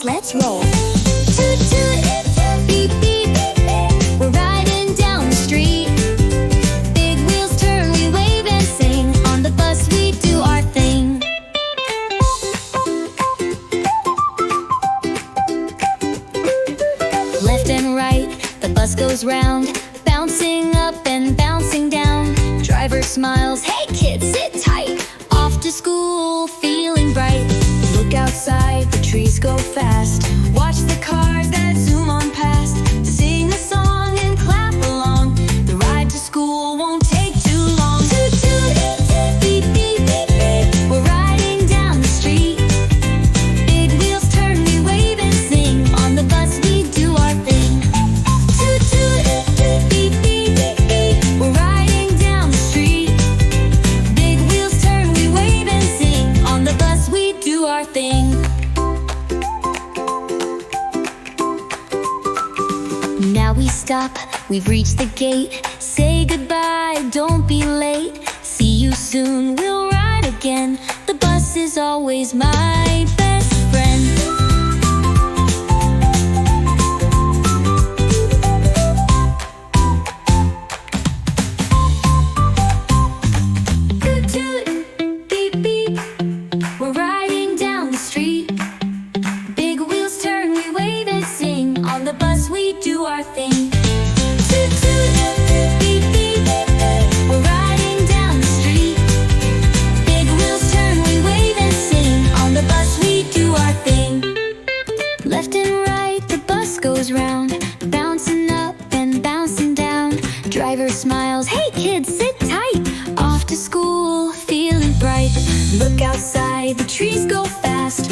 honks, let's roll. Toot toot, beep beep, we're riding down the street. Big wheels turn, we wave and sing. On the bus we do our thing. Left and right, the bus goes round, bouncing up and bouncing down. Driver smiles, hey kids, sit tight. Off to school, feeling bright. Look outside, the trees go fast. Watch the cars that zoom on past. Sing a song and clap along. The ride to school won't take too long. Toot toot, beep beep, we're riding down the street. Big wheels turn, we wave and sing. On the bus we do our thing. Toot toot, beep beep, we're riding down the street. Big wheels turn, we wave and sing. On the bus we do our thing. Now we stop, we've reached the gate. Say goodbye, don't be late. See you soon, we'll ride again. The bus is always my best friend. Toot toot, beep beep, we're riding down the street. Big wheels turn, we wave and sing. On the bus we do our thing. Toot toot, beep beep, we're riding down the street. Big wheels turn, we wave and sing. On the bus we do our thing. Left and right, the bus goes round, bouncing up and bouncing down. Driver smiles, hey kids, sit tight. Off to school, feeling bright. Look outside, the trees go fast.